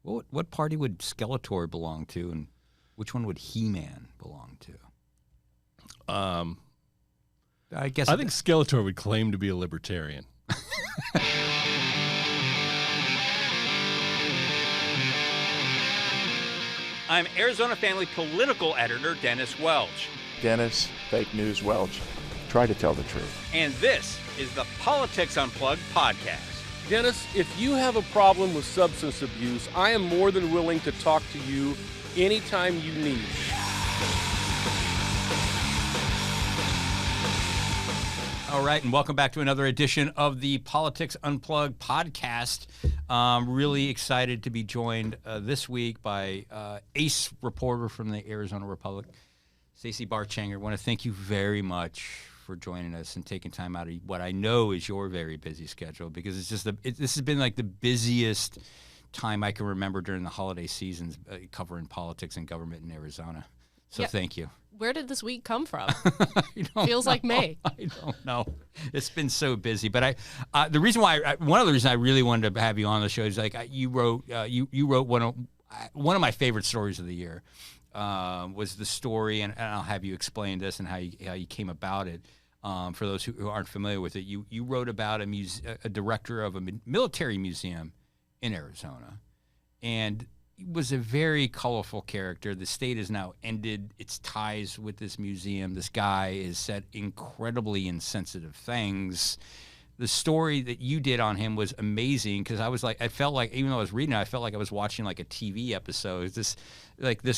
What party would Skeletor belong to, and which one would He-Man belong to? I think Skeletor would claim to be a libertarian. I'm Arizona Family political editor Dennis Welch. Dennis, fake news Welch. Try to tell the truth. And this is the Politics Unplugged podcast. Dennis, if you have a problem with substance abuse, I am more than willing to talk to you anytime you need. All right, and welcome back to another edition of the Politics Unplugged podcast. Really excited to be joined this week by ace reporter from the Arizona Republic, Stacey Barchenger. I want to thank you very much for joining us and taking time out of what I know is your very busy schedule, because it's just this has been like the busiest time I can remember during the holiday seasons covering politics and government in Arizona. So Thank you. Where did this week come from? Feels like May. I don't know. It's been so busy, but one of the reasons I really wanted to have you on the show is like you wrote one of my favorite stories of the year. Was the story, and I'll have you explain this and how you came about it. For those who aren't familiar with it, you wrote about a director of a military museum in Arizona, and he was a very colorful character. The state has now ended its ties with this museum. This guy has said incredibly insensitive things. The story that you did on him was amazing, because I felt like, even though I was reading it, I felt like I was watching like a TV episode. This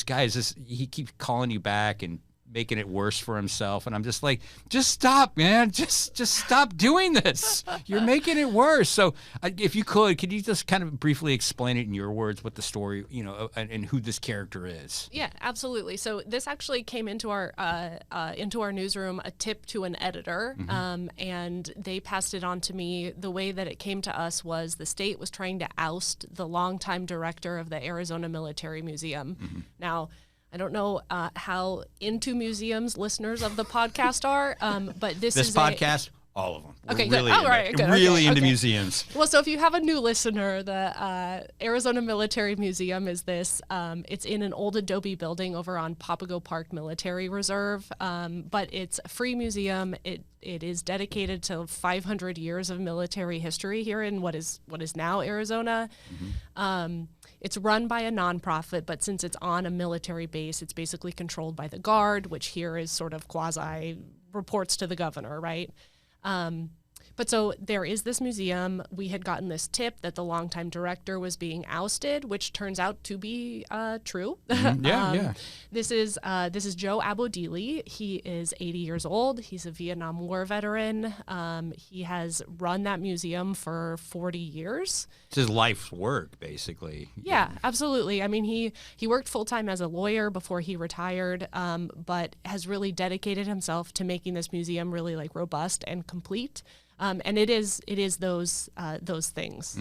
guy he keeps calling you back and making it worse for himself, and I'm just like, just stop, man, just stop doing this. You're making it worse. So if you could you just kind of briefly explain it in your words what the story, and who this character is? Yeah, absolutely. So this actually came into our newsroom, a tip to an editor, and they passed it on to me. The way that it came to us was the state was trying to oust the longtime director of the Arizona Military Museum. Now, I don't know how into museums listeners of the podcast are, but this podcast, all of them. Okay, really good. Right, good. Really into okay. museums. Well, so if you have a new listener, the Arizona Military Museum is this. It's in an old adobe building over on Papago Park Military Reserve, but it's a free museum. It is dedicated to 500 years of military history here in what is now Arizona. It's run by a nonprofit, but since it's on a military base, it's basically controlled by the Guard, which here is sort of quasi reports to the governor, right? But so there is this museum. We had gotten this tip that the longtime director was being ousted, which turns out to be true. Yeah. This is Joe Abodili. He is 80 years old. He's a Vietnam War veteran. He has run that museum for 40 years. It's his life's work, basically. Yeah, absolutely. I mean, he worked full-time as a lawyer before he retired, but has really dedicated himself to making this museum really like robust and complete. And it is those things.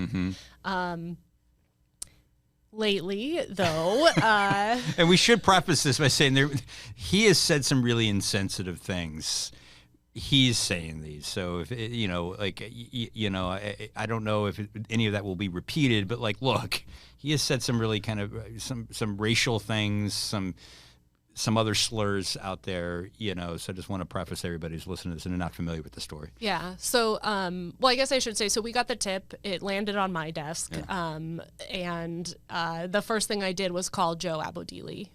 Lately, though, and we should preface this by saying he has said some really insensitive things. He's saying these, so if I don't know if any of that will be repeated, but like, look, he has said some really kind of some racial things, some other slurs out there, so I just want to preface everybody who's listening to this and not familiar with the story. Yeah. So, well, I guess I should say, so we got the tip. It landed on my desk. Yeah. And the first thing I did was call Joe Abodili.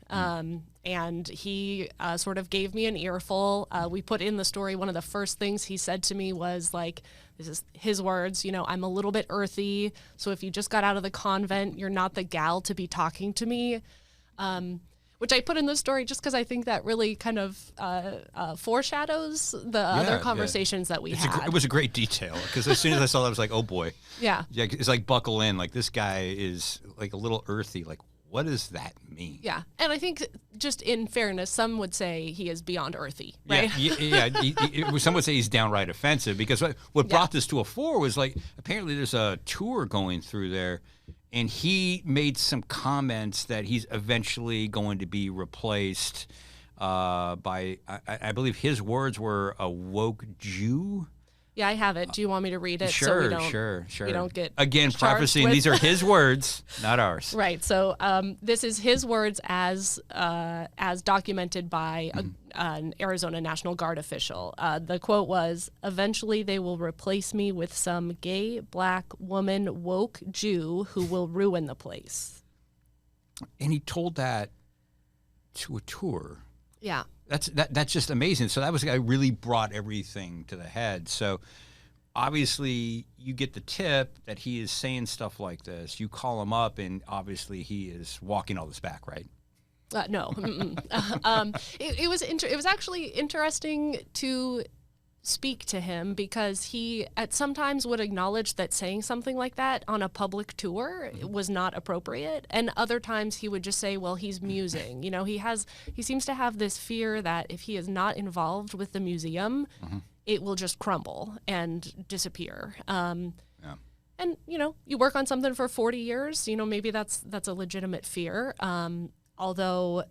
And he sort of gave me an earful. We put in the story, one of the first things he said to me was like, this is his words, I'm a little bit earthy. So if you just got out of the convent, you're not the gal to be talking to me. Which I put in the story just because I think that really kind of foreshadows the other conversations that we had. It was a great detail, because as soon as I saw that, I was like, oh boy. Yeah. It's like buckle in. Like, this guy is like a little earthy. Like, what does that mean? Yeah. And I think just in fairness, some would say he is beyond earthy, right? Yeah. Some would say he's downright offensive, because what brought this to a fore was like, apparently there's a tour going through there, and he made some comments that he's eventually going to be replaced by, I believe his words were, a woke Jew. Yeah, I have it. Do you want me to read it? Sure, so we don't, sure. We don't get again charged prefacing with- these are his words, not ours. Right. So this is his words as documented by an Arizona National Guard official. The quote was, "Eventually they will replace me with some gay black woman woke Jew who will ruin the place." And he told that to a tour. Yeah. That's just amazing. So that was, I really brought everything to the head. So obviously you get the tip that he is saying stuff like this. You call him up, and obviously he is walking all this back, right? No. It was actually interesting to speak to him because he at sometimes would acknowledge that saying something like that on a public tour was not appropriate, and other times he would just say, well, he's musing. You know, he seems to have this fear that if he is not involved with the museum, it will just crumble and disappear. And you know, you work on something for 40 years, you know, maybe that's a legitimate fear. Although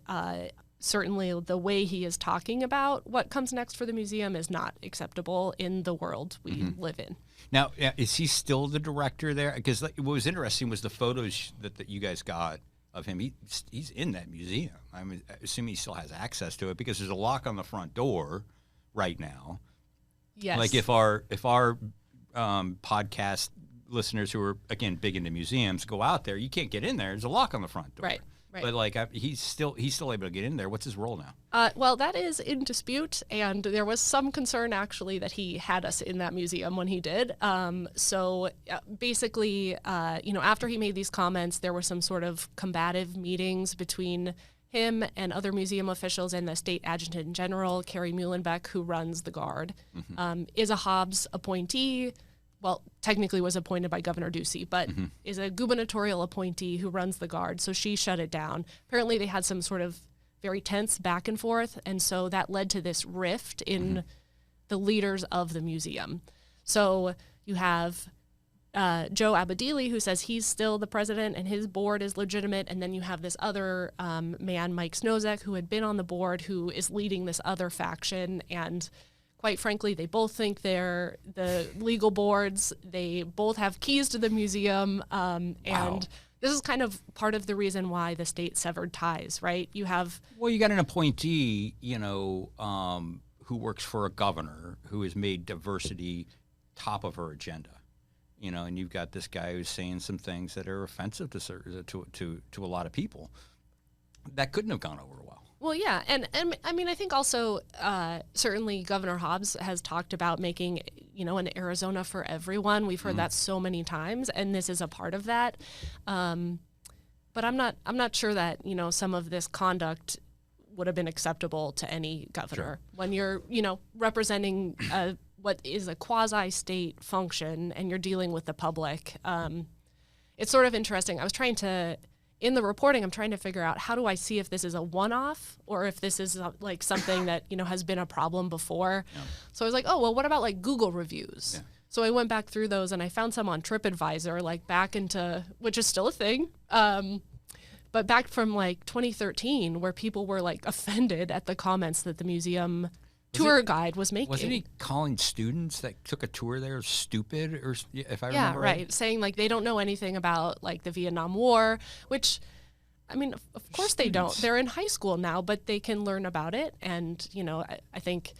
certainly the way he is talking about what comes next for the museum is not acceptable in the world we live in. Now, is he still the director there? Because what was interesting was the photos that you guys got of him. He's in that museum. I assume he still has access to it because there's a lock on the front door right now. Yes. Like if our podcast listeners who are, again, big into museums go out there, you can't get in there. There's a lock on the front door. Right. But like he's still able to get in there. What's his role now? Well, that is in dispute, and there was some concern actually that he had us in that museum when he did. So basically, you know, after he made these comments, there were some sort of combative meetings between him and other museum officials and the state adjutant general, Carrie Muhlenbeck, who runs the Guard, is a Hobbs appointee. Well, technically was appointed by Governor Ducey, but is a gubernatorial appointee who runs the Guard. So she shut it down. Apparently they had some sort of very tense back and forth. And so that led to this rift in the leaders of the museum. So you have Joe Abadili, who says he's still the president and his board is legitimate. And then you have this other man, Mike Snozek, who had been on the board, who is leading this other faction. And quite frankly, they both think they're the legal boards. They both have keys to the museum. And this is kind of part of the reason why the state severed ties, right? You got an appointee, you know, who works for a governor who has made diversity top of her agenda, you know, and you've got this guy who's saying some things that are offensive to a lot of people. That couldn't have gone over well. Well, yeah, and I mean, I think also certainly Governor Hobbs has talked about making, you know, an Arizona for everyone. We've heard that so many times, and this is a part of that. But I'm not sure that, you know, some of this conduct would have been acceptable to any governor when you're, you know, representing what is a quasi-state function and you're dealing with the public. It's sort of interesting. In the reporting, I'm trying to figure out how do I see if this is a one-off or if this is like something that, you know, has been a problem before. Yeah. So I was like, oh, well, what about like Google reviews? Yeah. So I went back through those and I found some on TripAdvisor, like back into, which is still a thing, but back from like 2013 where people were like offended at the comments that the museum tour guide was making. Wasn't he calling students that took a tour there stupid, or if I remember right? Yeah, right. Saying like they don't know anything about like the Vietnam War, which, I mean, of course they don't. They're in high school now, but they can learn about it. And, you know, I think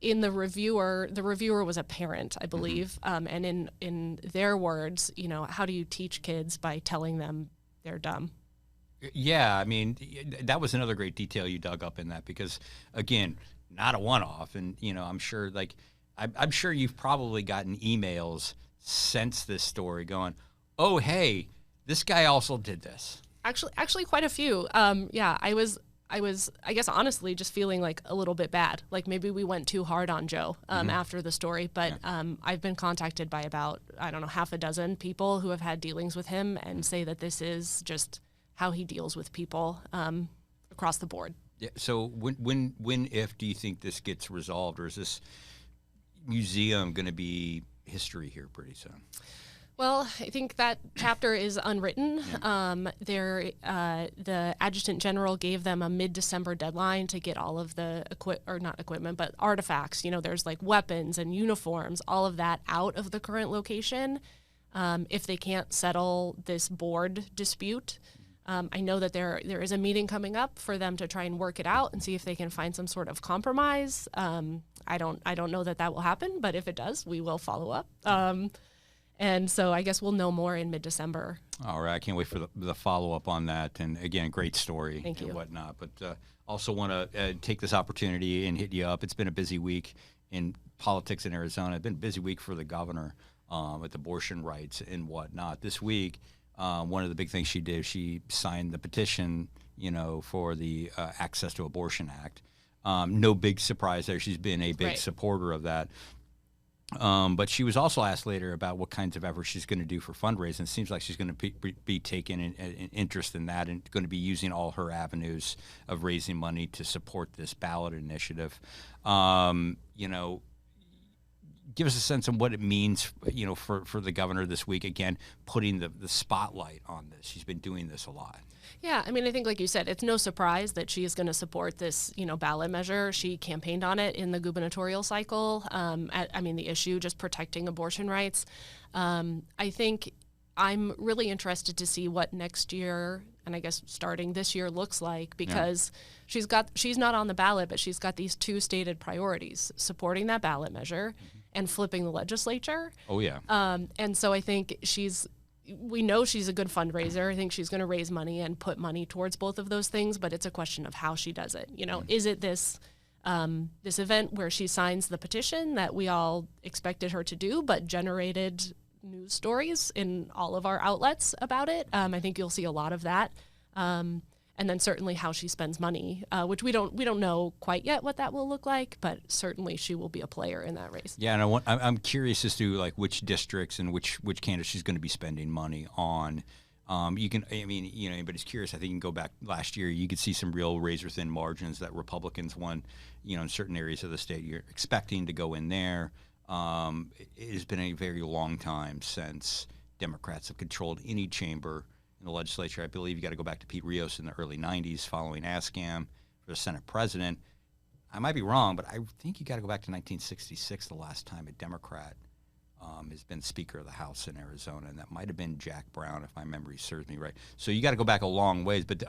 in the reviewer was a parent, I believe. And in their words, you know, how do you teach kids by telling them they're dumb? Yeah, I mean, that was another great detail you dug up in that because, again, not a one-off, and you know, I'm sure you've probably gotten emails since this story going, "Oh, hey, this guy also did this." Actually, quite a few. Yeah, I was, I guess, honestly, just feeling like a little bit bad, like maybe we went too hard on Joe after the story. But I've been contacted by about, I don't know, half a dozen people who have had dealings with him and say that this is just how he deals with people across the board. Yeah. So if do you think this gets resolved, or is this museum going to be history here pretty soon? Well, I think that chapter is unwritten. The adjutant general gave them a mid-December deadline to get all of the artifacts. There's like weapons and uniforms, all of that out of the current location. If they can't settle this board dispute, I know that there is a meeting coming up for them to try and work it out and see if they can find some sort of compromise. I don't know that will happen, but if it does, we will follow up. And so I guess we'll know more in mid-December. All right. I can't wait for the follow-up on that. And, again, great story. Thank you. And whatnot. But also want to take this opportunity and hit you up. It's been a busy week in politics in Arizona. It's been a busy week for the governor with abortion rights and whatnot. This week, one of the big things she did, she signed the petition, for the Access to Abortion Act. No big surprise there. She's been a big supporter of that. But she was also asked later about what kinds of efforts she's going to do for fundraising. It seems like she's going to be taking an interest in that and going to be using all her avenues of raising money to support this ballot initiative. Give us a sense of what it means, for the governor this week, again, putting the spotlight on this. She's been doing this a lot. Yeah, I mean, I think, like you said, it's no surprise that she is going to support this, ballot measure. She campaigned on it in the gubernatorial cycle. The issue, just protecting abortion rights. I think I'm really interested to see what next year, and I guess starting this year, looks like, because she's not on the ballot, but she's got these two stated priorities: supporting that ballot measure and flipping the legislature. Oh, yeah. And so I think we know she's a good fundraiser. I think she's going to raise money and put money towards both of those things, but it's a question of how she does it. Is it this event where she signs the petition that we all expected her to do, but generated news stories in all of our outlets about it? I think you'll see a lot of that. And then certainly how she spends money, which we don't know quite yet what that will look like, but certainly she will be a player in that race. Yeah, and I'm curious as to which districts and which candidates she's going to be spending money on. Anybody's curious. I think you can go back last year. You could see some real razor-thin margins that Republicans won, in certain areas of the state. You're expecting to go in there. It has been a very long time since Democrats have controlled any chamber in the legislature. I believe you got to go back to Pete Rios in the early 90s following ASCAM for the Senate president. I might be wrong, but I think you got to go back to 1966, the last time a Democrat has been Speaker of the House in Arizona, and that might have been Jack Brown, if my memory serves me right. So you got to go back a long ways. But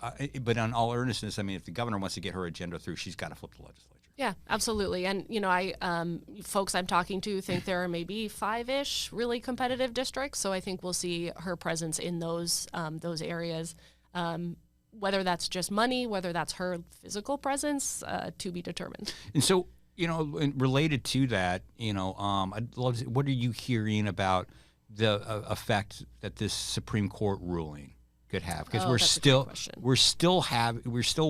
on all earnestness, if the governor wants to get her agenda through, she's got to flip the legislature. Yeah, absolutely. And, folks I'm talking to think there are maybe 5-ish really competitive districts. So I think we'll see her presence in those areas, whether that's just money, whether that's her physical presence, to be determined. And so, and related to that, I'd love to, what are you hearing about the effect that this Supreme Court ruling could have? Because we're still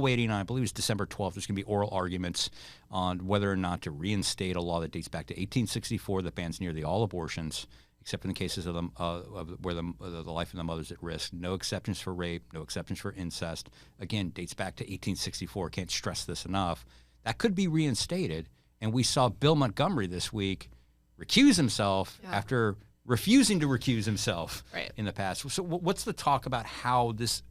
waiting on, I believe it's December 12th, there's going to be oral arguments on whether or not to reinstate a law that dates back to 1864 that bans nearly all abortions, except in the cases of them where the life of the mother is at risk. No exceptions for rape, no exceptions for incest. Again, dates back to 1864. Can't stress this enough. That could be reinstated. And we saw Bill Montgomery this week recuse himself after refusing to recuse himself in the past. So what's the talk about how this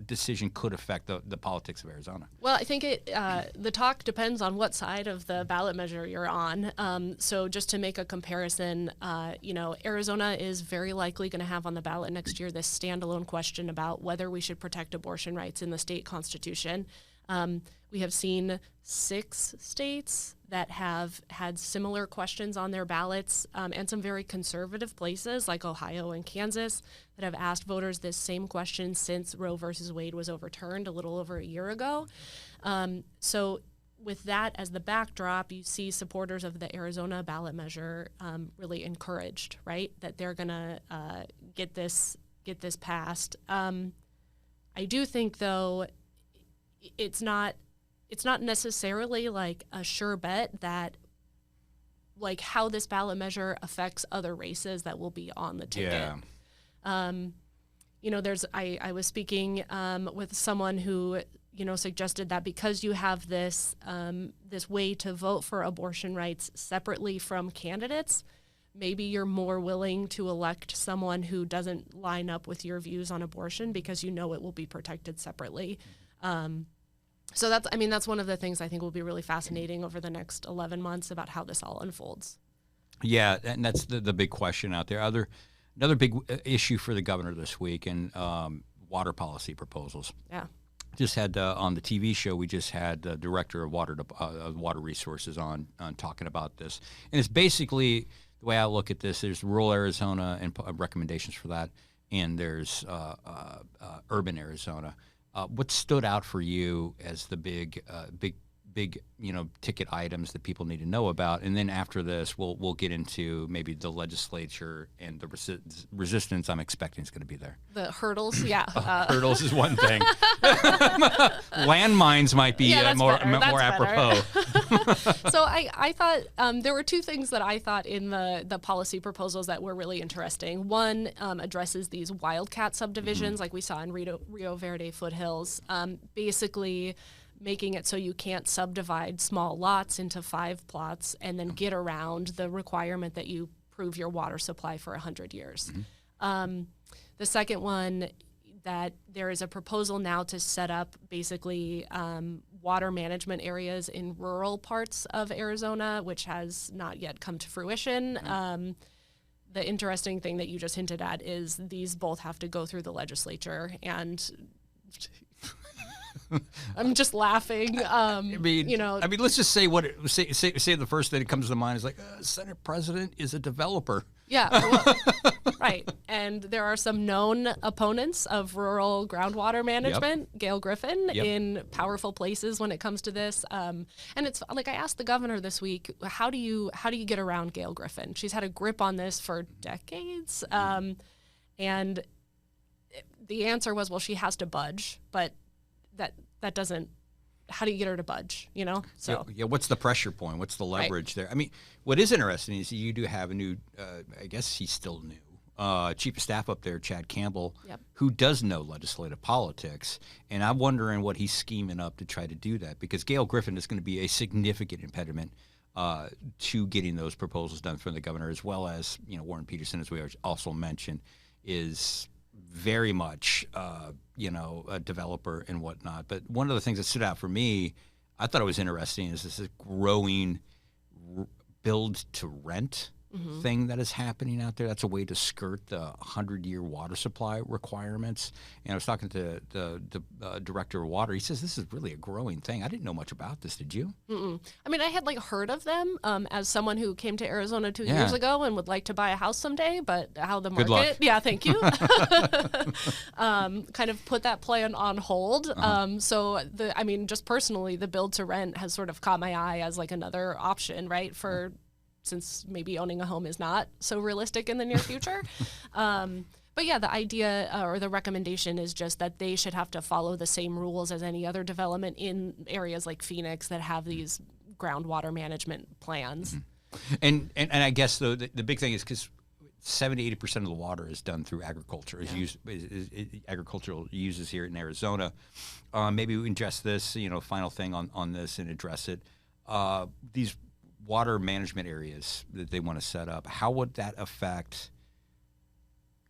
decision could affect the politics of Arizona? Well, I think the talk depends on what side of the ballot measure you're on. So just to make a comparison, Arizona is very likely going to have on the ballot next year this standalone question about whether we should protect abortion rights in the state constitution. We have seen 6 states that have had similar questions on their ballots, and some very conservative places like Ohio and Kansas that have asked voters this same question since Roe versus Wade was overturned a little over a year ago. So with that as the backdrop, you see supporters of the Arizona ballot measure really encouraged, right, that they're going to get this passed. I do think, though, it's not necessarily like a sure bet that like how this ballot measure affects other races that will be on the ticket. Yeah. I was speaking with someone who suggested that because you have this way to vote for abortion rights separately from candidates, maybe you're more willing to elect someone who doesn't line up with your views on abortion because you know it will be protected separately. So that's one of the things I think will be really fascinating over the next 11 months about how this all unfolds. Yeah, and that's the big question out there. Another big issue for the governor this week, and water policy proposals. Yeah. Just had on the TV show, we just had the director of water resources on talking about this, and it's basically the way I look at this. There's rural Arizona and recommendations for that, and there's urban Arizona. What stood out for you as the big ticket items that people need to know about? And then after this, we'll get into maybe the legislature and the resistance I'm expecting is going to be there. The hurdles, yeah. Hurdles is one thing. Landmines might be more apropos. So I thought there were two things that I thought in the policy proposals that were really interesting. One addresses these wildcat subdivisions like we saw in Rio Verde foothills, basically making it so you can't subdivide small lots into 5 plots and then get around the requirement that you prove your water supply for 100 years. The second one, that there is a proposal now to set up basically water management areas in rural parts of Arizona, which has not yet come to fruition. The interesting thing that you just hinted at is these both have to go through the legislature, and I'm just laughing. Let's just say say the first thing that comes to mind is like Senate President is a developer. Yeah, well, right. And there are some known opponents of rural groundwater management, Gail Griffin, in powerful places when it comes to this. And it's like I asked the governor this week, how do you get around Gail Griffin? She's had a grip on this for decades, and the answer was, well, she has to budge, but that doesn't. How do you get her to budge? So what's the pressure point? What's the leverage there? I mean, what is interesting is you do have a new. I guess he's still new. Chief of Staff up there, Chad Campbell, who does know legislative politics, and I'm wondering what he's scheming up to try to do that, because Gail Griffin is going to be a significant impediment to getting those proposals done from the governor, as well as Warren Peterson, as we also mentioned, is very much, a developer and whatnot. But one of the things that stood out for me, I thought it was interesting, is this growing build to rent thing that is happening out there. That's a way to skirt the 100-year water supply requirements. And I was talking to the director of water. He says this is really a growing thing. I didn't know much about this. Did you? I mean, I had heard of them as someone who came to Arizona 2 years ago and would like to buy a house someday. But how the market? Good luck. Yeah, thank you. Kind of put that plan on hold. So just personally, the build to rent has sort of caught my eye as another option, right? Since maybe owning a home is not so realistic in the near future. But yeah, the idea or the recommendation is just that they should have to follow the same rules as any other development in areas like Phoenix that have these groundwater management plans. And I guess though the big thing is because 70-80% of the water is done through agriculture, agricultural uses here in Arizona. Maybe we can address this, final thing on this and address it. These water management areas that they want to set up, how would that affect,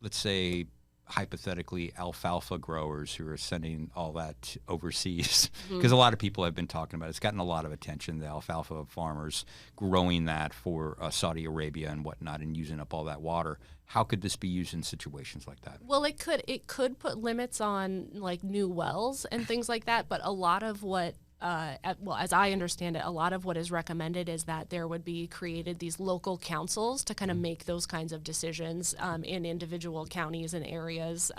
let's say, hypothetically, alfalfa growers who are sending all that overseas? Because a lot of people have been talking about it. It's gotten a lot of attention, the alfalfa farmers growing that for Saudi Arabia and whatnot and using up all that water. How could this be used in situations like that? Well, it could put limits on new wells and things like that, but a lot of what as I understand it, a lot of what is recommended is that there would be created these local councils to kind of make those kinds of decisions in individual counties and areas.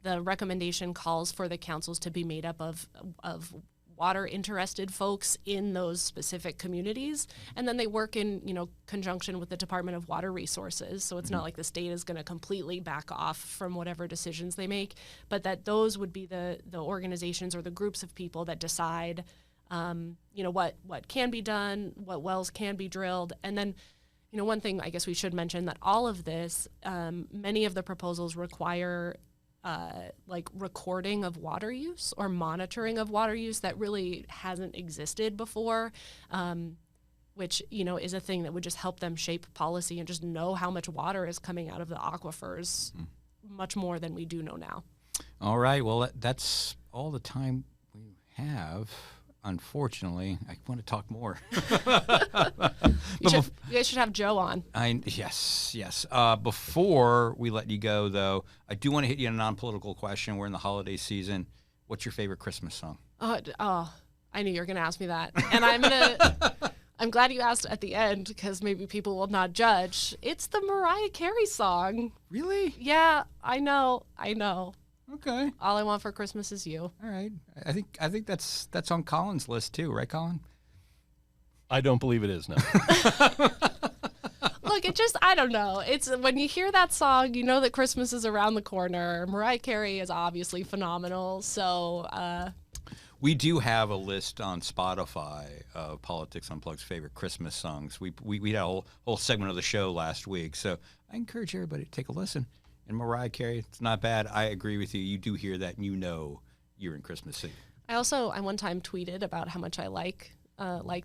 The recommendation calls for the councils to be made up of water-interested folks in those specific communities, and then they work in conjunction with the Department of Water Resources. So it's not like the state is going to completely back off from whatever decisions they make, but that those would be the organizations or the groups of people that decide, what can be done, what wells can be drilled, and then. One thing I guess we should mention that all of this, many of the proposals require recording of water use or monitoring of water use that really hasn't existed before. which, you know, is a thing that would just help them shape policy and just know how much water is coming out of the aquifers much more than we do know now. All right. Well, that's all the time we have. Unfortunately, I want to talk more. You guys should have Joe on. Yes. Before we let you go, though, I do want to hit you on a non-political question. We're in the holiday season. What's your favorite Christmas song? Oh, I knew you were going to ask me that. And I'm glad you asked at the end because maybe people will not judge. It's the Mariah Carey song. Really? Yeah, I know. Okay. All I Want for Christmas Is You. All right. I think that's on Colin's list too, right, Colin? I don't believe it is, no. Look, I don't know. It's when you hear that song, you know that Christmas is around the corner. Mariah Carey is obviously phenomenal. So we do have a list on Spotify of Politics Unplugged's favorite Christmas songs. We had a whole segment of the show last week, so I encourage everybody to take a listen. And Mariah Carey, it's not bad. I agree with you. You do hear that, and you know you're in Christmas season. I one time tweeted about how much I like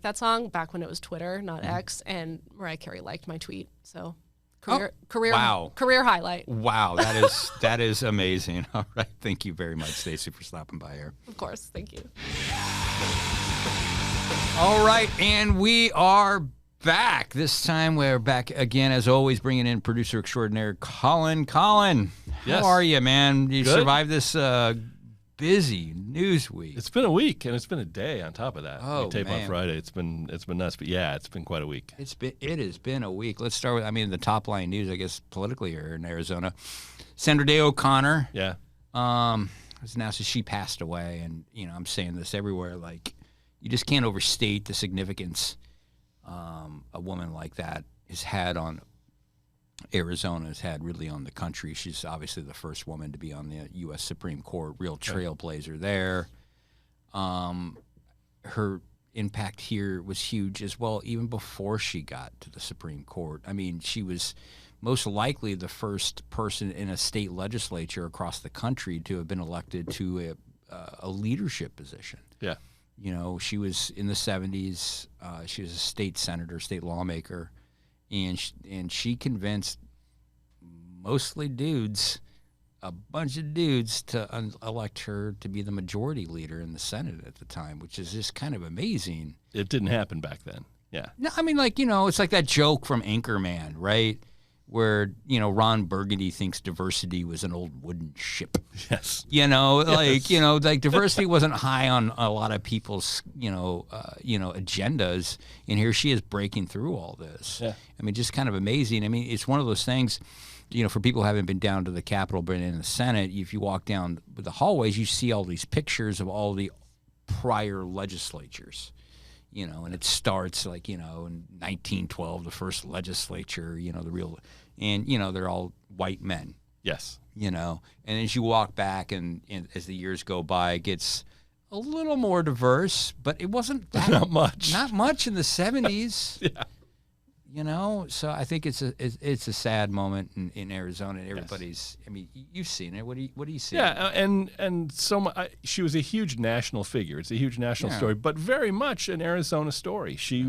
that song back when it was Twitter, not X, and Mariah Carey liked my tweet. So career highlight. Wow, that is amazing. All right, thank you very much, Stacey, for stopping by here. Of course, thank you. All right, and we are back. This time we're back again, as always, bringing in producer extraordinaire Colin. Colin, Yes. How are you, man? You Good. survived this busy news week. It's been a week, and it's been a day on top of that. Oh, we tape man. on Friday. It's been nuts, but yeah, it's been quite a week. It has been a week. Let's start with, the top line news, I guess, politically here in Arizona. Senator Day O'Connor, Yeah. it was announced that she passed away, and I'm saying this everywhere, like, you just can't overstate the significance a woman like that has had on Arizona, has had really on the country. She's obviously the first woman to be on the U.S. Supreme Court, real trailblazer there. Her impact here was huge as well, even before she got to the Supreme Court. I mean, she was most likely the first person in a state legislature across the country to have been elected to a leadership position. Yeah. She was in the 70s. She was a state senator, state lawmaker, and she convinced mostly dudes, a bunch of dudes, to elect her to be the majority leader in the Senate at the time, which is just kind of amazing. It didn't happen back then. Yeah. No, I mean, it's like that joke from Anchorman, right? Where, Ron Burgundy thinks diversity was an old wooden ship. Yes. Like diversity wasn't high on a lot of people's, agendas. And here she is breaking through all this. Yeah. I mean, just kind of amazing. I mean, it's one of those things, for people who haven't been down to the Capitol, but in the Senate, if you walk down the hallways, you see all these pictures of all the prior legislatures. And it starts in 1912, the first legislature, the real, and, they're all white men. Yes. And as you walk back and as the years go by, it gets a little more diverse, but it wasn't that Not much. Not much in the 70s. Yeah. So I think it's a sad moment in Arizona. Everybody's, I mean, you've seen it. What do you see? Yeah, and she was a huge national figure. It's a huge national story, but very much an Arizona story. She,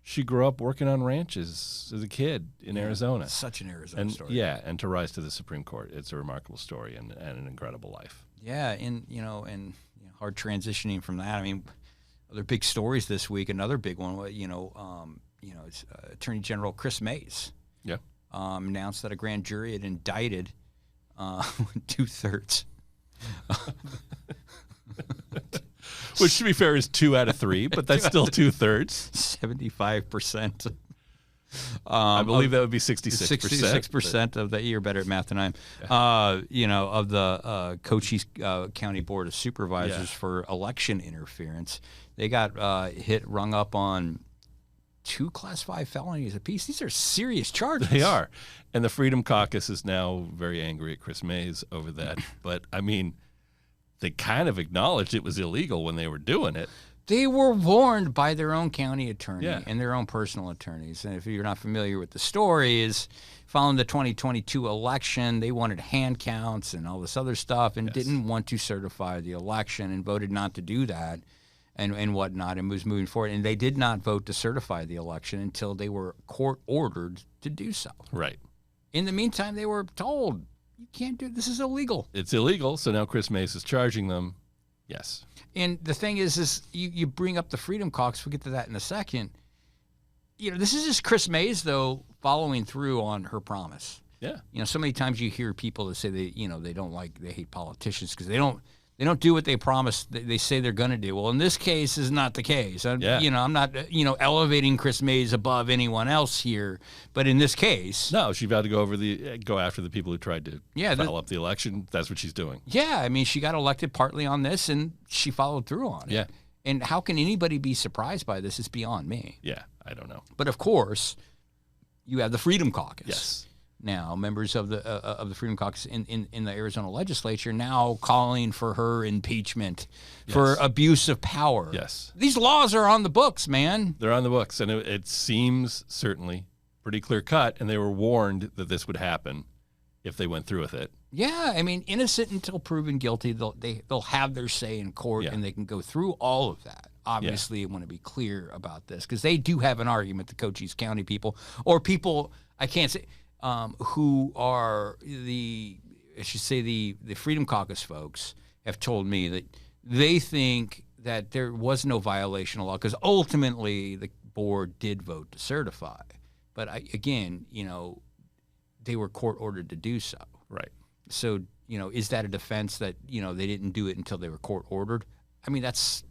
she grew up working on ranches as a kid in Arizona. Such an Arizona story. Yeah, and to rise to the Supreme Court, it's a remarkable story and an incredible life. Yeah, and hard transitioning from that. I mean, other big stories this week. Another big one, it's Attorney General Chris Mays. Yeah. Announced that a grand jury had indicted 2/3. Which, to be fair, is 2 out of 3, but that's still 2/3. 75%. I believe that would be 66%. 66% of the, you're better at math than I am, of the Cochise County Board of Supervisors for election interference. They got rung up on 2 Class 5 felonies apiece. These are serious charges. They are. And the Freedom Caucus is now very angry at Chris Mays over that. But, I mean, they kind of acknowledged it was illegal when they were doing it. They were warned by their own county attorney Yeah. and their own personal attorneys. And if you're not familiar with the story, is following the 2022 election, they wanted hand counts and all this other stuff and didn't want to certify the election and voted not to do that. and whatnot, and was moving forward. And they did not vote to certify the election until they were court ordered to do so. Right. In the meantime, they were told, you can't do this is illegal. It's illegal, so now Chris Mays is charging them. Yes. And the thing is you bring up the Freedom Caucus. We'll get to that in a second. This is just Chris Mays, though, following through on her promise. Yeah. So many times you hear people that say they hate politicians because they don't do what they promise they say they're going to do. Well, in this case, is not the case. I'm not elevating Chris Mays above anyone else here, but in this case, no, she vowed to go after the people who tried to foul up the election. That's what she's doing. Yeah, I mean, she got elected partly on this, and she followed through on it. Yeah. And how can anybody be surprised by this? It's beyond me. Yeah, I don't know. But of course, you have the Freedom Caucus. Yes. Now, members of the Freedom Caucus in the Arizona legislature now calling for her impeachment for abuse of power. Yes. These laws are on the books, man. They're on the books, and it seems certainly pretty clear cut, and they were warned that this would happen if they went through with it. Yeah, I mean, innocent until proven guilty. They'll have their say in court, and they can go through all of that. Obviously, I want to be clear about this because they do have an argument, the Cochise County people, or people, I can't say, who are the Freedom Caucus folks have told me that they think that there was no violation of law because ultimately the board did vote to certify. But they were court ordered to do so. Right. So, is that a defense that, they didn't do it until they were court ordered? I mean, that's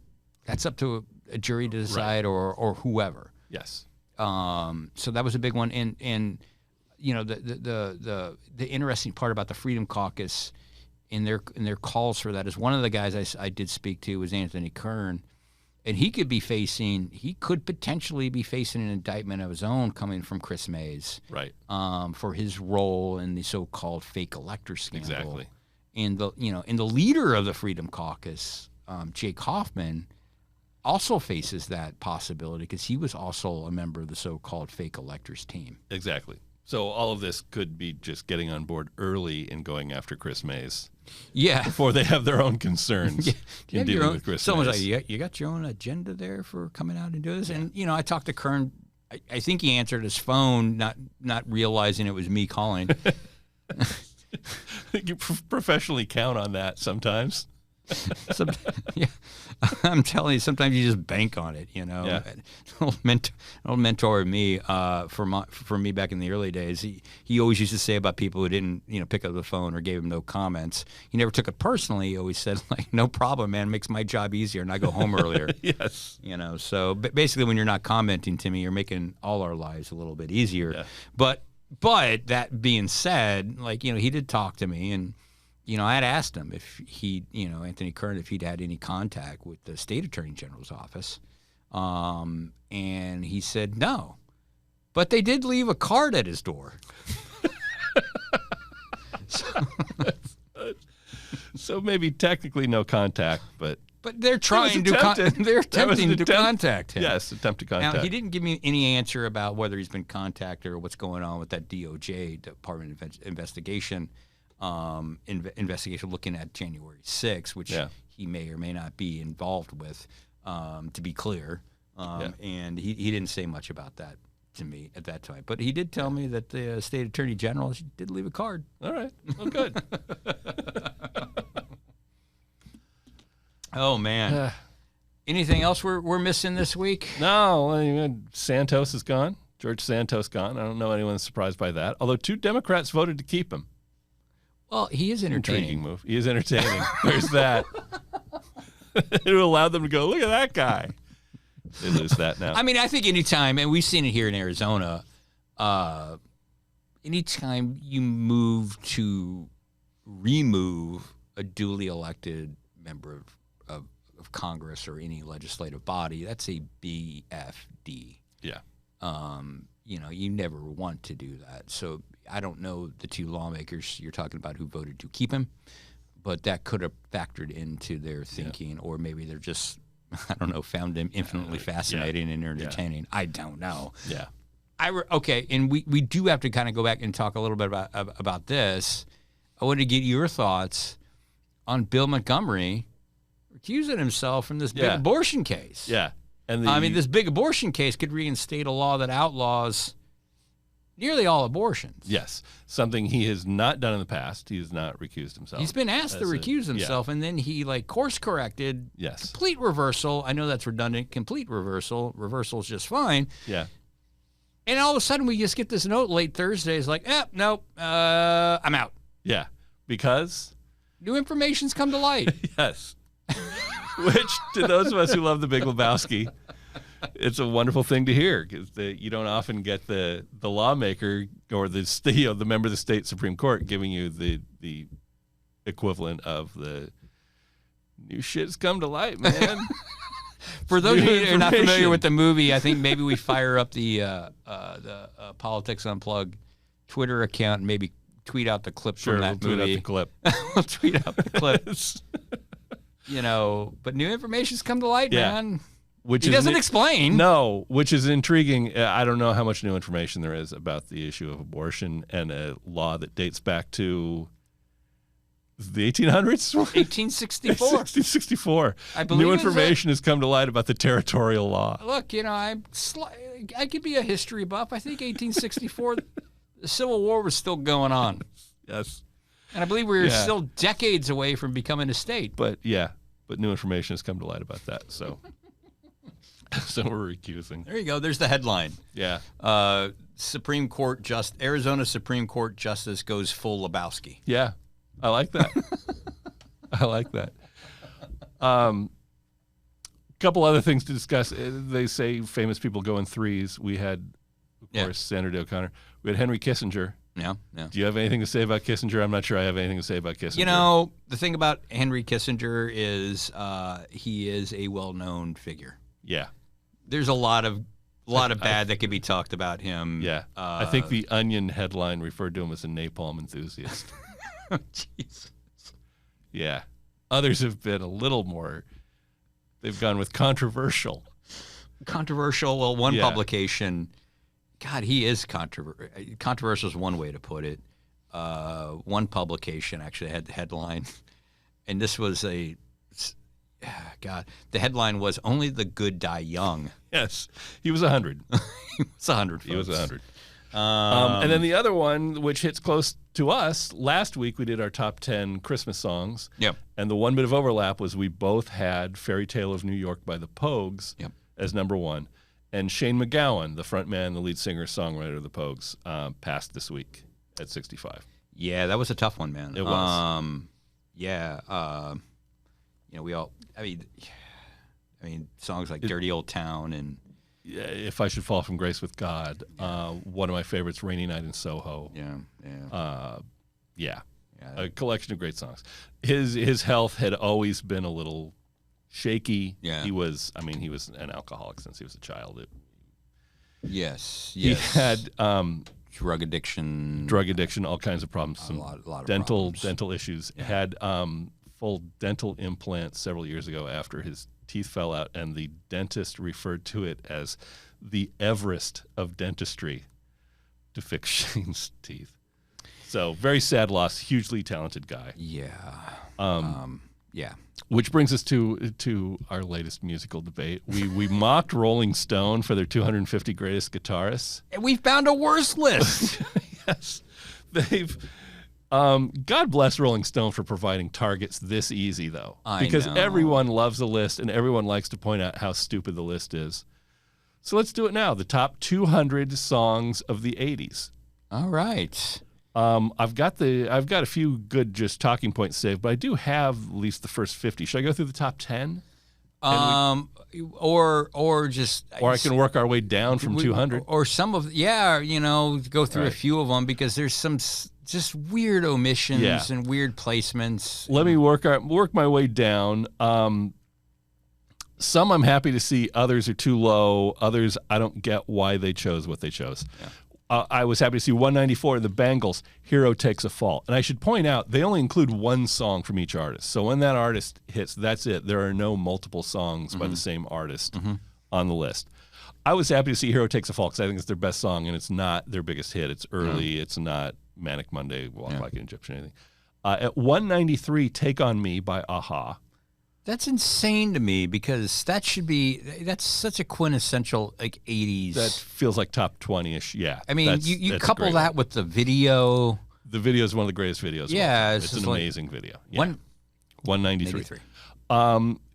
up to a jury to decide or whoever. Yes. So that was a big one. And the interesting part about the Freedom Caucus in their calls for that is one of the guys I did speak to was Anthony Kern, and he could potentially be facing an indictment of his own coming from Chris Mays, right? For his role in the so-called fake elector scandal. Exactly. And the leader of the Freedom Caucus, Jake Hoffman, also faces that possibility because he was also a member of the so-called fake electors team. Exactly. So all of this could be just getting on board early and going after Chris Mays. Yeah. Before they have their own concerns in dealing with Chris Someone's Mays. like, you got your own agenda there for coming out and doing this? And, I talked to Kern. I think he answered his phone, not realizing it was me calling. You professionally count on that sometimes. I'm telling you, sometimes you just bank on it. Yeah. An old mentor of me, for me back in the early days, he always used to say about people who didn't pick up the phone or gave him no comments. He never took it personally. He always said no problem, man, makes my job easier, and I go home earlier. Yes. So basically, when you're not commenting to me, you're making all our lives a little bit easier. Yeah. But that being said, he did talk to me, and I had asked him if Anthony Kern, if he'd had any contact with the state attorney general's office. And he said no. But they did leave a card at his door. So maybe technically no contact, but they're trying they're attempting to contact him. Yes, attempt to contact. Now, he didn't give me any answer about whether he's been contacted or what's going on with that DOJ, Department of Investigation. Investigation looking at January 6th, which he may or may not be involved with, to be clear. And he didn't say much about that to me at that time. But he did tell me that the state attorney general did leave a card. All right. Well, good. Oh, man. Anything else we're missing this week? No. Santos is gone. George Santos gone. I don't know anyone surprised by that. Although 2 Democrats voted to keep him. Well, he is entertaining. Intriguing move. He is entertaining. There's that. It allowed them to go, look at that guy. They lose that now. I mean, I think anytime, and we've seen it here in Arizona, anytime you move to remove a duly elected member of Congress or any legislative body, that's a BFD. Yeah. You never want to do that. So I don't know the 2 lawmakers you're talking about who voted to keep him, but that could have factored into their thinking, or maybe they're just, I don't know, found him infinitely fascinating and entertaining. Yeah. I don't know. Yeah. Okay, and we do have to kind of go back and talk a little bit about this. I wanted to get your thoughts on Bill Montgomery recusing himself from this big Yeah. abortion case. Yeah. And I mean, this big abortion case could reinstate a law that outlaws nearly all abortions. Yes. Something he has not done in the past. He has not recused himself. He's been asked to As a- recuse himself, and then he course corrected. Yes. Complete reversal. I know that's redundant. Complete reversal. Reversal is just fine. Yeah. And all of a sudden, we just get this note late Thursday. It's like, nope, I'm out. Yeah. Because New information's come to light. yes. Which, to those of us who love The Big Lebowski, it's a wonderful thing to hear because you don't often get the lawmaker or the member of the state Supreme Court giving you the equivalent of the new shit's come to light, man. For those of you who are not familiar information. with the movie, I think maybe we fire up the Politics Unplugged Twitter account and maybe tweet out the clip Sure, from we'll that tweet out movie. the clip. We'll tweet out the clip. But new information's come to light, Yeah. man. Which He is doesn't explain. No, which is intriguing. I don't know how much new information there is about the issue of abortion and a law that dates back to the 1800s? 1864. 1864. I believe new it's information has come to light about the territorial law. Look, I could be a history buff. I think 1864, the Civil War was still going on. Yes. And I believe we were Yeah. still decades away from becoming a state. But new information has come to light about that. So, so we're recusing. There you go. There's the headline. Yeah. Arizona Supreme Court Justice goes full Lebowski. Yeah. I like that. I like that. Couple other things to discuss. They say famous people go in threes. We had, of course, Sandra Day O'Connor. We had Henry Kissinger. Yeah. Do you have anything to say about Kissinger? I'm not sure I have anything to say about Kissinger. The thing about Henry Kissinger is he is a well-known figure. Yeah. There's a lot of bad that could be talked about him. Yeah. I think the Onion headline referred to him as a napalm enthusiast. Jesus. Yeah. Others have been a little more, they've gone with controversial. Controversial. Well, one Yeah. publication, God, he is controversial. Controversial is one way to put it. One publication actually had the headline, and this was the headline was "Only the Good Die Young." Yes. He was 100. It's 100. He was folks. 100. And then the other one, which hits close to us, last week we did our top 10 Christmas songs. Yep. And the one bit of overlap was we both had Fairy Tale of New York by the Pogues as number one. And Shane MacGowan, the frontman, the lead singer, songwriter of the Pogues, passed this week at 65. Yeah, that was a tough one, man. It was. We all. I mean, songs like "Dirty Old Town" and Yeah, If I Should Fall from Grace with God, one of my favorites, Rainy Night in Soho. yeah. A collection of great songs. His health had always been a little shaky. Yeah. He was an alcoholic since he was a child. Yes. He had drug addiction, all kinds of problems, some lot of dental problems. issues. Had full dental implants several years ago after his teeth fell out, and the dentist referred to it as the Everest of dentistry to fix Shane's teeth. So very sad loss. Hugely talented guy. Yeah. Yeah. Which brings us to our latest musical debate. We mocked Rolling Stone for their 250 greatest guitarists. And we found a worse list. Yes, they've. God bless Rolling Stone for providing targets this easy, though, because know. everyone loves a list and everyone likes to point out how stupid the list is. So let's do it now. The top 200 songs of the 80s. All right. I've got a few good just talking points saved, but I do have at least the first 50. Should I go through the top 10? Or I can work our way down from 200. Or some of go through a few of them because there's some just weird omissions and weird placements. Let me work my way down. Some I'm happy to see. Others are too low. Others I don't get why they chose what they chose. Yeah. I was happy to see 194, the Bangles, Hero Takes a Fall. And I should point out, they only include one song from each artist. So when that artist hits, that's it. There are no multiple songs by the same artist on the list. I was happy to see Hero Takes a Fall because I think it's their best song, and it's not their biggest hit. It's early. It's not Manic Monday, Walk Like an Egyptian, anything. At 193, Take On Me by Aha. That's insane to me because that's such a quintessential like 80s. That feels like top 20-ish. Yeah. I mean, you couple that with the video. The video is one of the greatest videos. Yeah, it's an amazing video. Yeah. 193.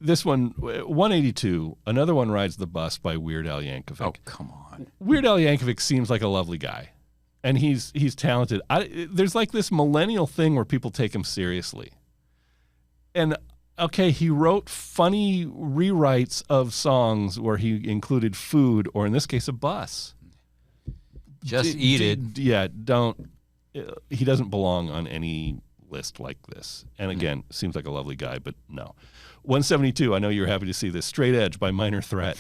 This one, 182. Another one, Rides the Bus by Weird Al Yankovic. Oh, come on. Weird Al Yankovic seems like a lovely guy, and he's talented. There's like this millennial thing where people take him seriously, and. Okay, he wrote funny rewrites of songs where he included food, or in this case, a bus. Just eat it. Yeah, don't. He doesn't belong on any list like this. And again, seems like a lovely guy, but no. 172, I know you're happy to see this. Straight Edge by Minor Threat.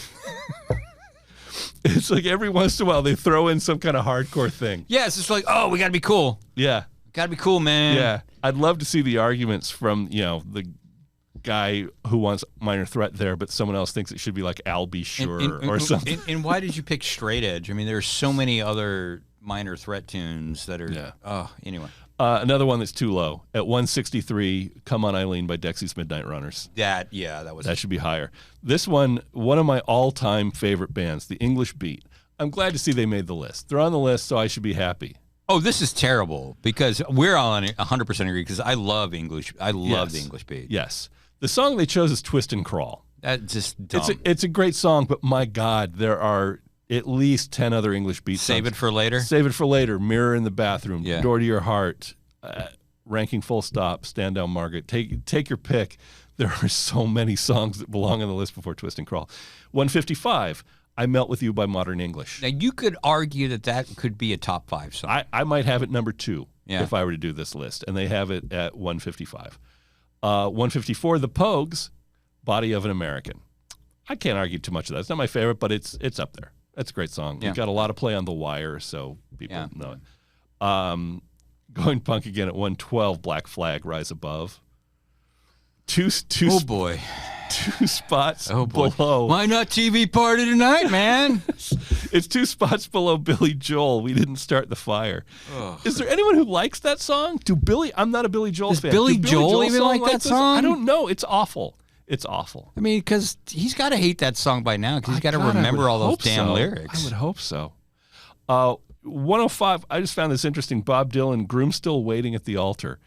It's like every once in a while they throw in some kind of hardcore thing. Yeah, it's just like, oh, we got to be cool. Yeah. Got to be cool, man. Yeah. I'd love to see the arguments from, the guy who wants Minor Threat there, but someone else thinks it should be like Al B. Sure or something. And why did you pick Straight Edge? I mean, there's so many other Minor Threat tunes that are. Yeah. Oh, anyway. Another one that's too low at 163. Come On Eileen by Dexy's Midnight Runners. That should be higher. This one of my all-time favorite bands, the English Beat. I'm glad to see they made the list. They're on the list, so I should be happy. Oh, this is terrible because we're on 100% agree because I love English. I love the English Beat. Yes. The song they chose is Twist and Crawl. That's just dumb. It's a great song, but my God, there are at least 10 other English Beat songs. Save It for Later? Save It for Later, Mirror in the Bathroom, Yeah. Door to Your Heart, Ranking Full Stop, Stand Down Margaret. Take your pick. There are so many songs that belong on the list before Twist and Crawl. 155, I Melt With You by Modern English. Now, you could argue that could be a top 5 song. I might have it number 2 Yeah. if I were to do this list, and they have it at 155. 154, The Pogues, Body of an American. I can't argue too much of that. It's not my favorite, but it's up there. That's a great song. Yeah. We've got a lot of play on The Wire, so people Yeah. know it. Going punk again at 112, Black Flag, Rise Above. Two boy. 2 spots boy. below. Why not TV party tonight, man? It's 2 spots below Billy Joel. We Didn't Start the Fire. Ugh. Is there anyone who likes that song? I'm not a Billy Joel fan. Billy Do Joel even like that this? song? I don't know. It's awful. It's awful. I mean, because he's got to hate that song by now because he's got to God, remember all those hope damn so. lyrics. I would hope so. 105, I just found this interesting. Bob Dylan, Groom Still Waiting at the Altar.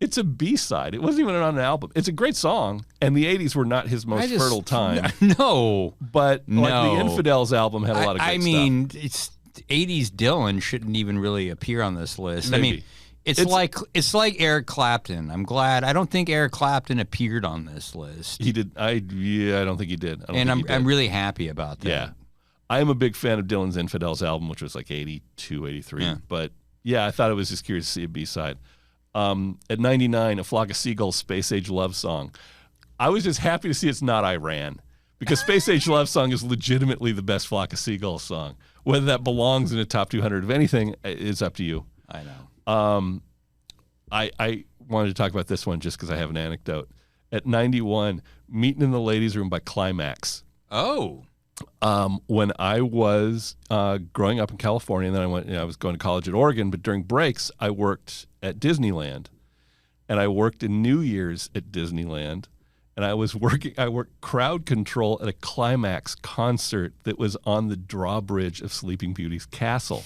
It's a B-side. It wasn't even on an album. It's a great song, and the 80s were not his most fertile time. No. But No. Like the Infidels album had a lot of good I mean, it's 80s Dylan shouldn't even really appear on this list. Maybe. I mean, it's like Eric Clapton. I'm glad. I don't think Eric Clapton appeared on this list. He did. I don't think he did. I'm really happy about that. Yeah. I am a big fan of Dylan's Infidels album, which was like 82, 83. Yeah. But yeah, I thought it was just curious to see a B-side. At 99, A Flock of Seagulls, Space Age Love Song. I was just happy to see it's not Iran, because Space Age Love Song is legitimately the best Flock of Seagulls song. Whether that belongs in a top 200 of anything is up to you. I know. I wanted to talk about this one just because I have an anecdote. At 91, Meeting in the Ladies' Room by Climax. Oh. When I was growing up in California, and then I was going to college at Oregon, but during breaks, I worked at Disneyland, and I worked in New Year's at Disneyland, and I worked crowd control at a Climax concert that was on the drawbridge of Sleeping Beauty's castle.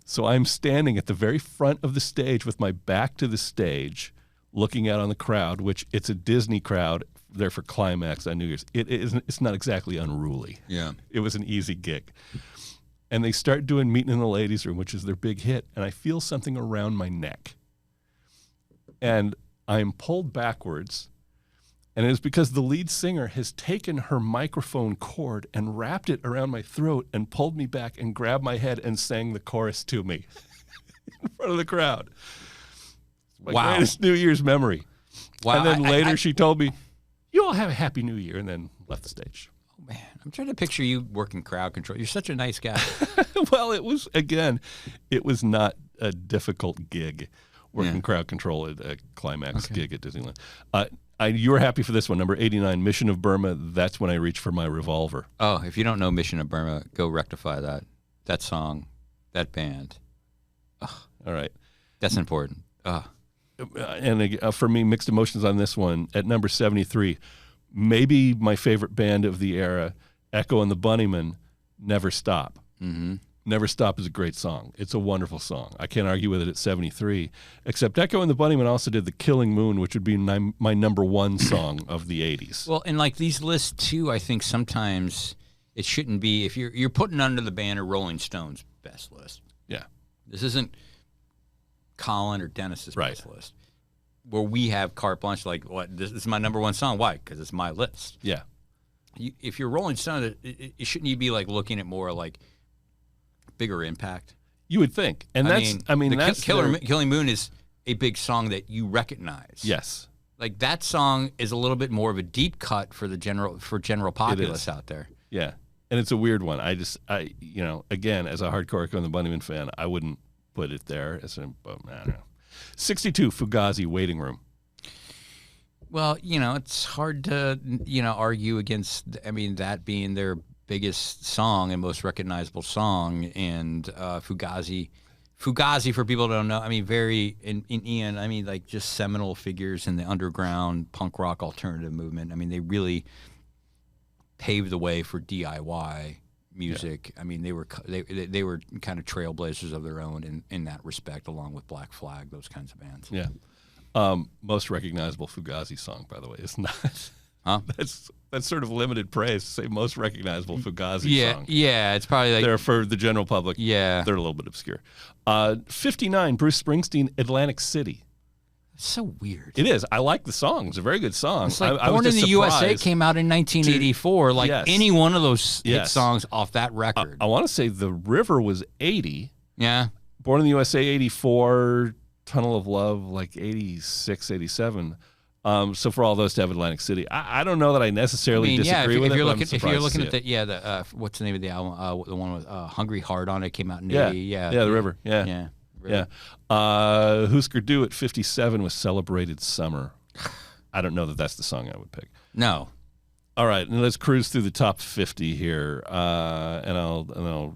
So I'm standing at the very front of the stage with my back to the stage, looking out on the crowd, which it's a Disney crowd there for Climax on New Year's. It's not exactly unruly. Yeah. It was an easy gig. And they start doing Meeting in the Ladies' Room, which is their big hit, and I feel something around my neck. And I'm pulled backwards, and it is because the lead singer has taken her microphone cord and wrapped it around my throat and pulled me back and grabbed my head and sang the chorus to me in front of the crowd. It's my greatest New Year's memory. Wow. And then later she told me, "You all have a happy New Year," and then left the stage. Oh, man, I'm trying to picture you working crowd control. You're such a nice guy. Well, it was not a difficult gig working crowd control at a Climax gig at Disneyland. You were happy for this one, number 89, Mission of Burma. That's When I Reach for My Revolver. Oh, if you don't know Mission of Burma, go rectify that song, that band. All right. That's important. And for me, mixed emotions on this one. At number 73, maybe my favorite band of the era, Echo and the Bunnymen, Never Stop. Mm-hmm. Never Stop is a great song. It's a wonderful song. I can't argue with it at 73, except Echo and the Bunnymen also did The Killing Moon, which would be my number one song of the 80s. Well, and like these lists too, I think sometimes it shouldn't be, if you're putting under the banner Rolling Stones best list. Yeah. This isn't Colin or Dennis's Right. best list, where we have carte blanche, like, what, this is my number one song. Why? Because it's my list. Yeah. If you're Rolling Stone, shouldn't you be like looking at more like bigger impact? You would think. And that's Killing Moon is a big song that you recognize. Yes. Like that song is a little bit more of a deep cut for the general populace out there. Yeah. And it's a weird one. I again, as a hardcore Echo and the Bunnymen fan, I wouldn't put it there as I don't know. 62, Fugazi, Waiting Room. Well, it's hard to, argue against, that being their biggest song and most recognizable song. And Fugazi, for people who don't know, Ian, like just seminal figures in the underground punk rock alternative movement. They really paved the way for DIY music. Yeah. They were kind of trailblazers of their own in that respect, along with Black Flag, those kinds of bands. Yeah. Most recognizable Fugazi song, by the way, is not. Huh? That's sort of limited praise to say most recognizable Fugazi song. Yeah, it's probably like they're for the general public. Yeah, they're a little bit obscure. 59, Bruce Springsteen, Atlantic City. It's so weird. It is. I like the song. It's a very good song. It's like I Born in the surprised. USA came out in 1984. Yes. Any one of those hit songs off that record. I want to say The River was 80. Yeah. Born in the USA, 84. Tunnel of Love, like 86, 87. So for all those to have Atlantic City, I don't know that I necessarily disagree with it. If you're looking at the what's the name of the album? The one with Hungry Heart on it came out in 80. Yeah, The River. Yeah. River. Yeah. Husker Du at 57 was Celebrated Summer. I don't know that that's the song I would pick. No. All right, and let's cruise through the top 50 here, and I'll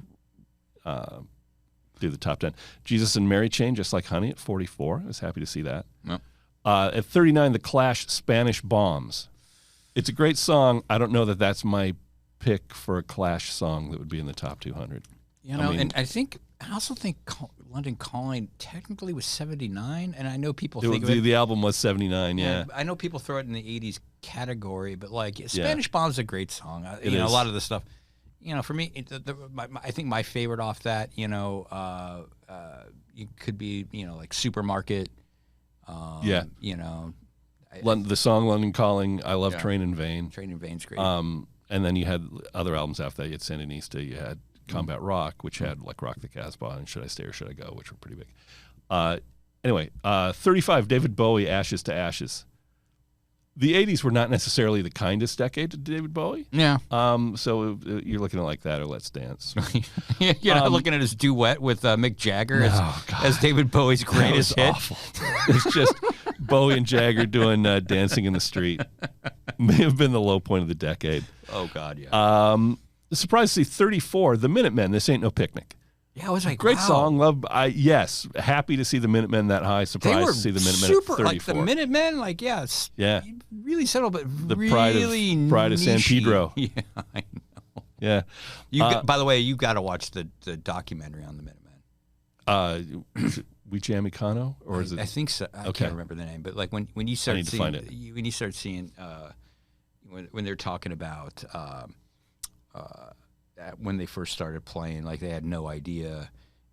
do the top 10. Jesus and Mary Chain, Just Like Honey at 44. I was happy to see that. No. At 39, The Clash, Spanish Bombs. It's a great song. I don't know that that's my pick for a Clash song that would be in the top 200. And I also think London Calling technically was 79, and I know people think the album was 79. Yeah, I know people throw it in the 80s category, but like Spanish Bombs is a great song. A lot of the stuff. For me, I think my favorite off that, it could be, like Supermarket. The song London Calling, I Love Train in Vain. Train in Vain's great. And then you had other albums after that. You had Sandinista, you had Combat Rock, which had like Rock the Casbah and Should I Stay or Should I Go, which were pretty big. Anyway, 35, David Bowie, Ashes to Ashes. The 80s were not necessarily the kindest decade to David Bowie. Yeah. So you're looking at like that or Let's Dance. You're not looking at his duet with Mick Jagger as David Bowie's greatest hit. Awful. It's just Bowie and Jagger doing Dancing in the Street. May have been the low point of the decade. Oh, God, yeah. Surprised to see 34, The Minutemen, This Ain't No Picnic. Yeah, I was like, great wow. song. Yes, happy to see the Minutemen that high. Surprised to see the Minutemen super, at 34. like the Minutemen, really subtle, but the really pride of San Pedro. Yeah, I know. Yeah. By the way, you got to watch the documentary on the Minutemen. Is it We Jam Econo, or is it? I think so. I can't remember the name, but like when you start seeing when they're talking about when they first started playing, like they had no idea.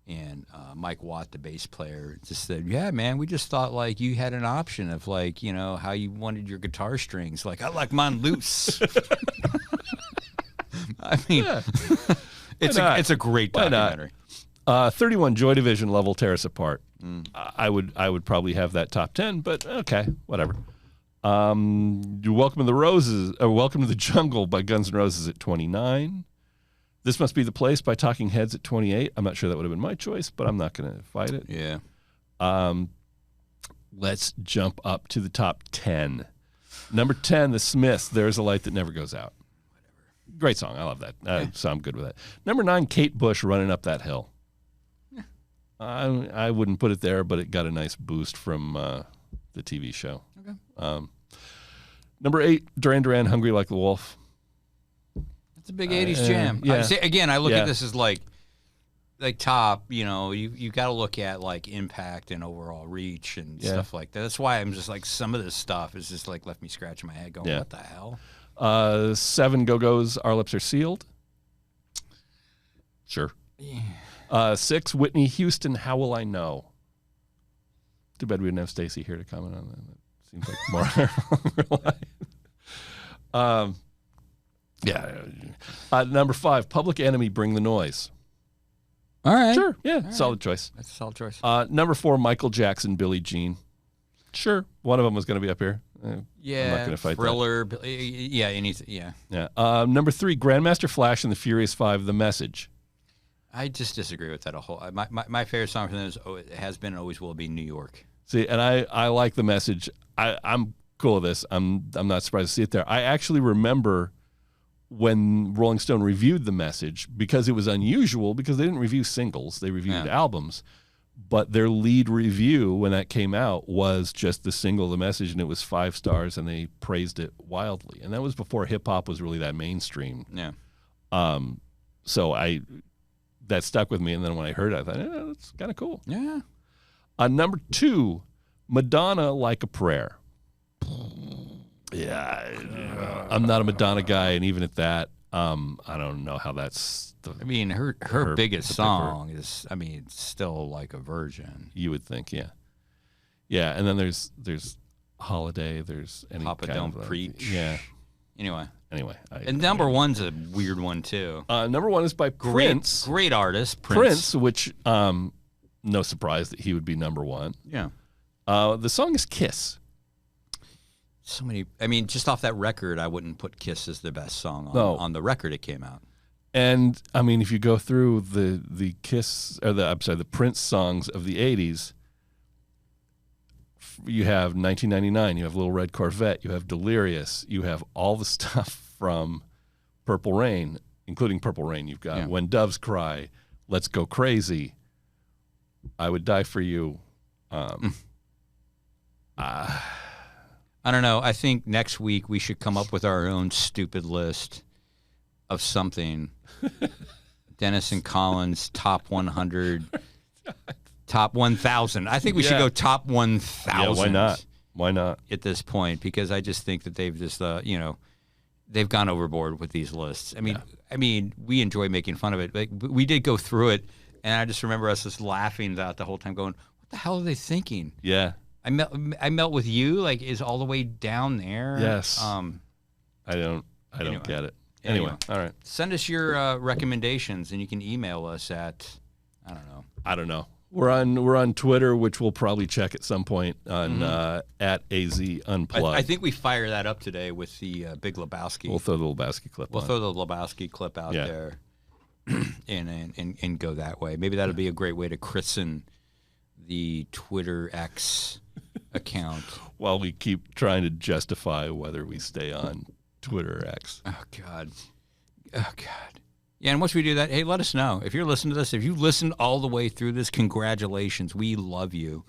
And Mike Watt, the bass player, just said, "Yeah, man, we just thought like you had an option of like, how you wanted your guitar strings. Like I like mine loose." It's a great documentary. 31, Joy Division, Love Will Tear Us Apart. I would probably have that top 10, but okay, whatever. Welcome to the Jungle by Guns N' Roses at 29. This Must Be the Place by Talking Heads at 28. I'm not sure that would have been my choice, but I'm not going to fight it. Yeah. Let's jump up to the top 10. Number 10, The Smiths, There's a Light That Never Goes Out. Whatever. Great song. I love that. So I'm good with that. Number 9, Kate Bush, Running Up That Hill. Yeah. I wouldn't put it there, but it got a nice boost from the TV show. Okay. Number 8, Duran Duran, Hungry Like the Wolf. It's a big 80s jam. yeah. Again, I look Yeah. at this as like top, you got to look at like impact and overall reach and stuff like that. That's why I'm just like, some of this stuff is just like left me scratching my head going, what the hell? 7, Go-Go's, Our Lips Are Sealed. Sure. 6, Whitney Houston, How Will I Know? Too bad we didn't have Stacey here to comment on that. Seems like more number 5, Public Enemy, Bring the Noise. All right. Sure. Yeah. Solid choice. That's a solid choice. Number 4, Michael Jackson, Billie Jean. Sure. One of them was going to be up here. I'm not going to fight Thriller. Anything. Yeah. that. Number 3, Grandmaster Flash and the Furious 5, The Message. I just disagree with that a whole. My favorite song from them has been and always will be New York. See, and I like The Message. I'm cool with this. I'm not surprised to see it there. I actually remember when Rolling Stone reviewed The Message, because it was unusual, because they didn't review singles, they reviewed albums. But their lead review when that came out was just the single The Message, and it was 5 stars, and they praised it wildly. And that was before hip-hop was really that mainstream. Yeah. So that stuck with me, and then when I heard it, I thought, that's kind of cool. Yeah. Number 2, Madonna, Like a Prayer. Yeah, I'm not a Madonna guy, and even at that, I don't know how that's. Her biggest song is, it's still Like a Virgin. You would think, yeah. And then there's Holiday. There's any Papa kind Don't of, Preach. Yeah. Anyway, and number 1's a weird one too. Number 1 is by Prince. Great artist, Prince, which no surprise that he would be number 1. Yeah. The song is Kiss. So many. Just off that record, I wouldn't put Kiss as the best song on the record it came out. And if you go through the Kiss or the Prince songs of the 80s, you have 1999, you have Little Red Corvette, you have Delirious, you have all the stuff from Purple Rain, including Purple Rain. You've got When Doves Cry, Let's Go Crazy, I Would Die for You. I don't know. I think next week we should come up with our own stupid list of something. Dennis and Colin's top 100, top 1,000. I think we should go top 1,000. Yeah, why not? Why not? At this point, because I just think that they've just, they've gone overboard with these lists. We enjoy making fun of it. Like, we did go through it, and I just remember us just laughing about the whole time, going, "What the hell are they thinking?" Yeah. I melt with you, like, is all the way down there. Yes. I don't get it. Anyway, all right. Send us your recommendations, and you can email us at I don't know. We're on Twitter, which we'll probably check at some point on at AZ Unplugged. I think we fire that up today with the Big Lebowski. We'll throw the Lebowski clip. We'll throw the Lebowski clip out there, and go that way. Maybe that'll be a great way to christen the Twitter X account while we keep trying to justify whether we stay on Twitter X. Oh God. Yeah, and once we do that, hey, let us know. If you're listening to this, if you listened all the way through this, congratulations. We love you.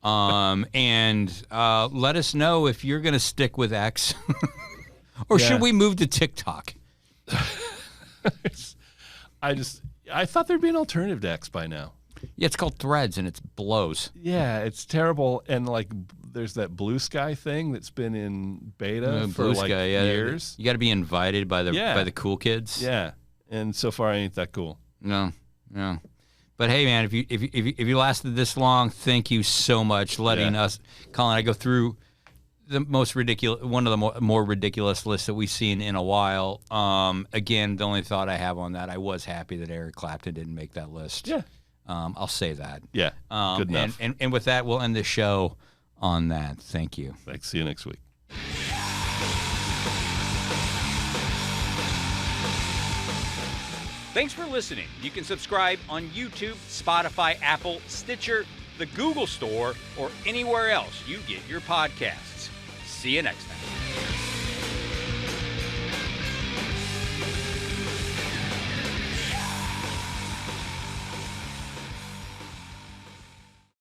And let us know if you're going to stick with X or should we move to TikTok? I thought there'd be an alternative to X by now. Yeah, it's called Threads, and it blows. Yeah, it's terrible. And there's that Blue Sky thing that's been in beta for years. You got to be invited by the cool kids. Yeah, and so far I ain't that cool. No. But hey, man, if you lasted this long, thank you so much letting us, Colin. I go through the most ridiculous, one of the more ridiculous lists that we've seen in a while. Again, the only thought I have on that, I was happy that Eric Clapton didn't make that list. Yeah. I'll say that. Yeah, good enough. And with that, we'll end the show on that. Thank you. Thanks. See you next week. Thanks for listening. You can subscribe on YouTube, Spotify, Apple, Stitcher, the Google Store, or anywhere else you get your podcasts. See you next time.